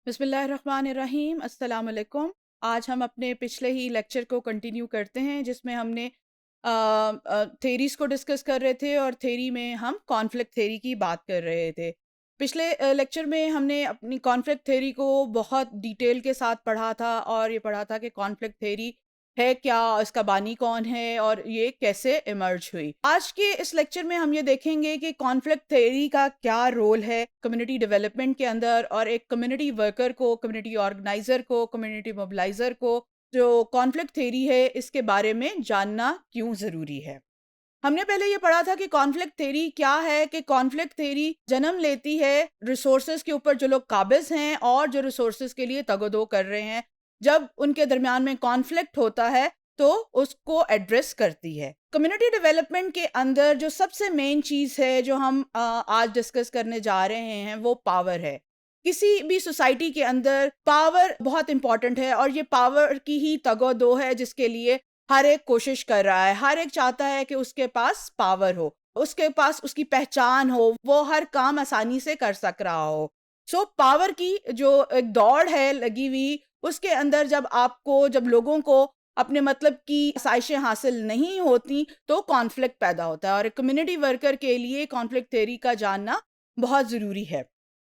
बिस्मिल्लाहिर्रहमानिर्रहीम, अस्सलाम वालेकुम। आज हम अपने पिछले ही लेक्चर को कंटिन्यू करते हैं जिसमें हमने थेरीज़ को डिस्कस कर रहे थे और थेरी में हम कॉन्फ्लिक्ट थेरी की बात कर रहे थे। पिछले लेक्चर में हमने अपनी कॉन्फ्लिक्ट थेरी को बहुत डिटेल के साथ पढ़ा था और ये पढ़ा था कि कॉन्फ्लिक्ट थेरी है क्या, इसका बानी कौन है और ये कैसे इमर्ज हुई। आज के इस लेक्चर में हम ये देखेंगे कि कॉन्फ्लिक्ट थ्योरी का क्या रोल है कम्युनिटी डेवलपमेंट के अंदर, और एक कम्युनिटी वर्कर को, कम्युनिटी ऑर्गेनाइजर को, कम्युनिटी मोबिलाइजर को जो कॉन्फ्लिक्ट थ्योरी है इसके बारे में जानना क्यों ज़रूरी है। हमने पहले ये पढ़ा था कि कॉन्फ्लिक्ट थ्योरी क्या है, कि कॉन्फ्लिक्ट थ्योरी जन्म लेती है रिसोर्सेज के ऊपर जो लोग काबिज हैं और जो रिसोर्सेज के लिए तगोदो कर रहे हैं। जब उनके दरमियान में कॉन्फ्लिक्ट होता है तो उसको एड्रेस करती है। कम्युनिटी डेवलपमेंट के अंदर जो सबसे मेन चीज़ है जो हम आज डिस्कस करने जा रहे हैं वो पावर है। किसी भी सोसाइटी के अंदर पावर बहुत इंपॉर्टेंट है और ये पावर की ही तगोदो है जिसके लिए हर एक कोशिश कर रहा है। हर एक चाहता है कि उसके पास पावर हो, उसके पास उसकी पहचान हो, वो हर काम आसानी से कर सक रहा हो। सो पावर की जो एक दौड़ है लगी हुई, उसके अंदर जब लोगों को अपने मतलब की आसाइशें हासिल नहीं होती तो कॉन्फ्लिक्ट पैदा होता है, और एक कम्युनिटी वर्कर के लिए कॉन्फ्लिक्ट थ्योरी का जानना बहुत ज़रूरी है।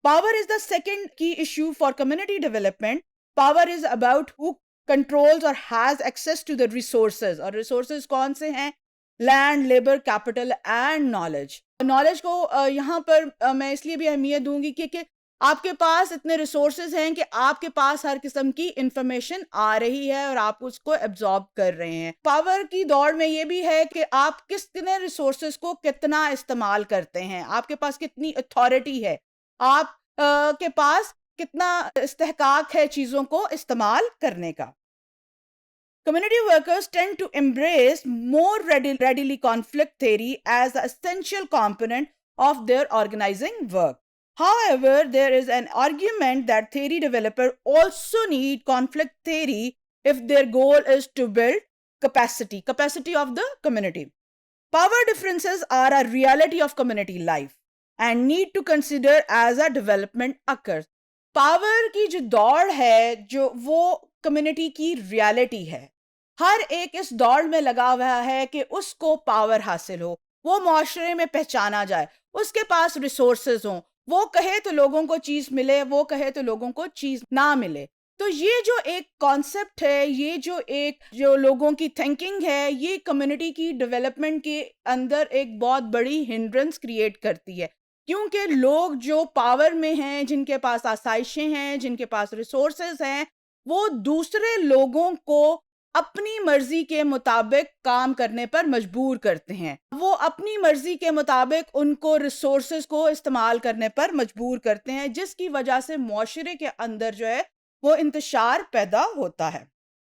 Power is the second key issue for community development. Power is about who controls और has access to the resources, और रिसोर्सेज कौन से हैं? Land, labour, capital and knowledge. Knowledge को यहाँ पर मैं इसलिए भी अहमियत दूंगी कि आपके पास इतने रिसोर्सेज हैं कि आपके पास हर किस्म की इंफॉर्मेशन आ रही है और आप उसको एब्जॉर्ब कर रहे हैं। पावर की दौड़ में ये भी है कि आप कितने रिसोर्सेज को कितना इस्तेमाल करते हैं, आपके पास कितनी अथॉरिटी है, आप के पास कितना इस्तेहकाक है चीजों को इस्तेमाल करने का। Community workers tend to embrace more readily conflict theory as the essential component of their organizing work. However, there is an argument that theory developers also need conflict theory if their goal is to build capacity of the community. Power differences are a reality of community life and need to consider as a development occurs. Power की जो दौड़ है जो वो community की reality है। हर एक इस दौड़ में लगा हुआ है कि उसको पावर हासिल हो, वो माशरे में पहचाना जाए, उसके पास रिसोर्सेज हों, वो कहे तो लोगों को चीज मिले, वो कहे तो लोगों को चीज ना मिले। तो ये जो एक कॉन्सेप्ट है, ये जो लोगों की थिंकिंग है, ये कम्युनिटी की डेवलपमेंट के अंदर एक बहुत बड़ी हिंड्रेंस क्रिएट करती है, क्योंकि लोग जो पावर में हैं, जिनके पास आसाइशें हैं, जिनके पास रिसोर्सेज हैं, वो दूसरे लोगों को अपनी मर्जी के मुताबिक काम करने पर मजबूर करते हैं। वो अपनी मर्जी के मुताबिक उनको रिसोर्सेज को इस्तेमाल करने पर मजबूर करते हैं, जिसकी वजह से मुआशरे के अंदर जो है वो इंतशार पैदा होता है।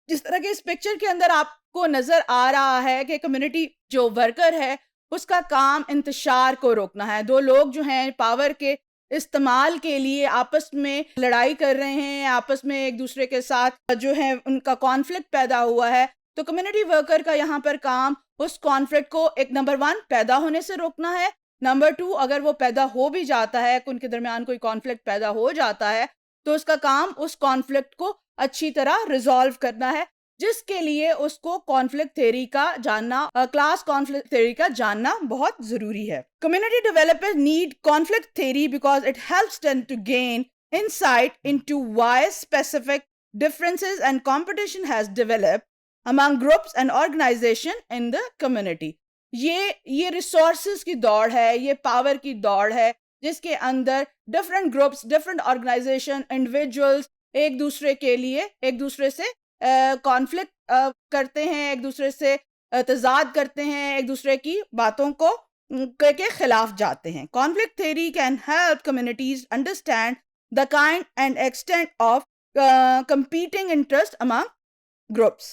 जिस तरह के इस पिक्चर के अंदर आपको नजर आ रहा है कि कम्युनिटी जो वर्कर है उसका काम इंतशार को रोकना है। दो लोग जो हैं पावर के इस्तेमाल के लिए आपस में लड़ाई कर रहे हैं, आपस में एक दूसरे के साथ जो है उनका कॉन्फ्लिक्ट पैदा हुआ है। तो कम्युनिटी वर्कर का यहाँ पर काम उस कॉन्फ्लिक्ट को एक नंबर 1 पैदा होने से रोकना है, नंबर 2 अगर वो पैदा हो भी जाता है, उनके दरमियान कोई कॉन्फ्लिक्ट पैदा हो जाता है तो उसका काम उस कॉन्फ्लिक्ट को अच्छी तरह रिजॉल्व करना है, जिसके लिए उसको कॉन्फ्लिक्ट थ्योरी का जानना, क्लास कॉन्फ्लिक्ट थ्योरी का जानना बहुत जरूरी है। Community developers need conflict theory because it helps them to gain insight into why specific differences and competition has developed among groups and organization in the community. ये resources की दौड़ है, ये पावर की दौड़ है, जिसके अंदर different groups, different organisation, individuals एक दूसरे से कॉन्फ्लिक्ट करते हैं, एक दूसरे से तजाद करते हैं, एक दूसरे की बातों को के खिलाफ जाते हैं। Conflict theory can help communities understand the kind and extent of competing interest among groups.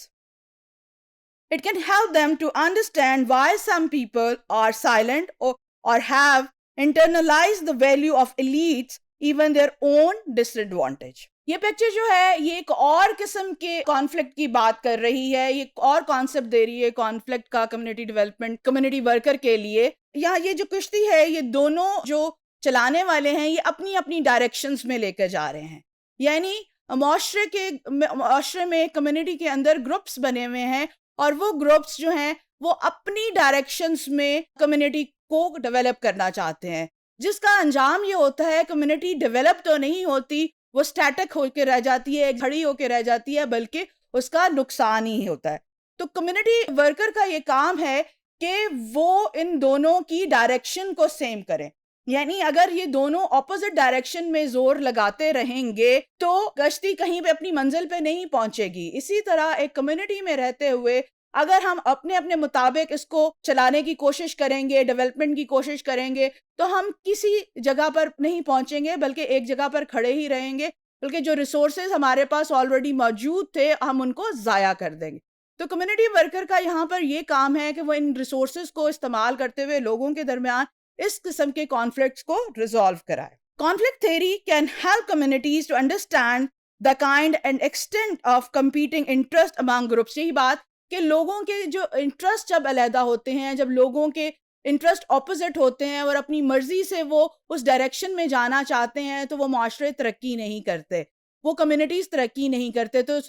It can help them to understand why some people are silent or have internalized the value of elites, even their own disadvantage. ये picture जो है ये एक और किस्म के conflict की बात कर रही है, ये एक और कॉन्सेप्ट दे रही है कॉन्फ्लिक्ट का कम्युनिटी डेवलपमेंट, कम्युनिटी वर्कर के लिए। यहाँ ये जो कुश्ती है, ये दोनों जो चलाने वाले हैं ये अपनी अपनी डायरेक्शंस में लेकर जा रहे हैं। یعنی معاشرے میں کمیونٹی کے اندر گروپس بنے ہوئے ہیں اور وہ گروپس جو ہیں وہ اپنی ڈائریکشنز میں کمیونٹی کو ڈیولپ کرنا چاہتے ہیں، جس کا انجام یہ ہوتا ہے کمیونٹی ڈیولپ تو نہیں ہوتی، وہ سٹیٹک ہو کے رہ جاتی ہے، کھڑی ہو کے رہ جاتی ہے، بلکہ اس کا نقصان ہی ہوتا ہے. تو کمیونٹی ورکر کا یہ کام ہے کہ وہ ان دونوں کی ڈائریکشن کو سیم کریں. یعنی اگر یہ دونوں اپوزٹ ڈائریکشن میں زور لگاتے رہیں گے تو کشتی کہیں پہ اپنی منزل پہ نہیں پہنچے گی. اسی طرح ایک کمیونٹی میں رہتے ہوئے اگر ہم اپنے اپنے مطابق اس کو چلانے کی کوشش کریں گے، ڈیولپمنٹ کی کوشش کریں گے، تو ہم کسی جگہ پر نہیں پہنچیں گے بلکہ ایک جگہ پر کھڑے ہی رہیں گے، بلکہ جو ریسورسز ہمارے پاس آلریڈی موجود تھے ہم ان کو ضائع کر دیں گے. تو کمیونٹی ورکر کا یہاں پر یہ کام ہے کہ وہ ان ریسورسز کو استعمال کرتے ہوئے لوگوں کے درمیان اس قسم کے کانفلکٹس کو ریزالو کرائے. Conflict theory can help communities to understand the kind and extent of competing interest among groups. یہی بات کہ لوگوں کے جو انٹرسٹ جب علیحدہ ہوتے ہیں، جب لوگوں کے انٹرسٹ اپوزٹ ہوتے ہیں اور اپنی مرضی سے وہ اس ڈائریکشن میں جانا چاہتے ہیں تو وہ معاشرے ترقی نہیں کرتے، وہ کمیونٹیز ترقی نہیں کرتے. تو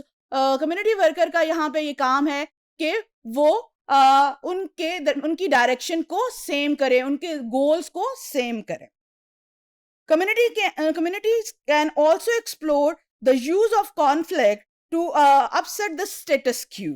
کمیونٹی ورکر کا یہاں پہ یہ کام ہے کہ وہ ان کی ڈائریکشن کو سیم کرے، ان کے گولز کو سیم کرے. Communities can also explore the use of conflict to upset the status quo,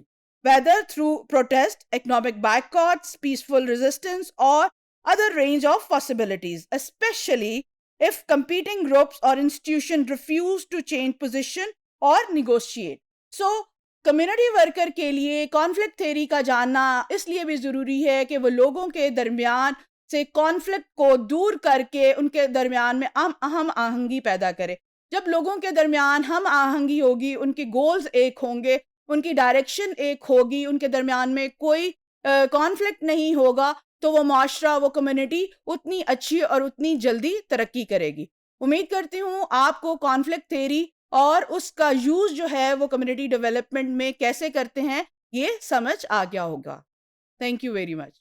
whether through protest, economic boycotts, peaceful resistance, or other range of possibilities, especially if competing groups or institutions refuse to change position or negotiate. So, community worker کے لیے conflict theory کا جاننا اس لیے بھی ضروری ہے کہ وہ لوگوں کے درمیان سے کانفلکٹ کو دور کر کے ان کے درمیان میں ہم آہنگی پیدا کرے. جب لوگوں کے درمیان ہم آہنگی ہوگی، ان کے گولز ایک ہوں گے، ان کی ڈائریکشن ایک ہوگی، ان کے درمیان میں کوئی کانفلکٹ نہیں ہوگا، تو وہ معاشرہ، وہ کمیونٹی اتنی اچھی اور اتنی جلدی ترقی کرے گی. امید کرتی ہوں آپ کو کانفلکٹ تھیوری اور اس کا یوز جو ہے وہ کمیونٹی ڈیولپمنٹ میں کیسے کرتے ہیں یہ سمجھ آ گیا ہوگا. Thank you very much.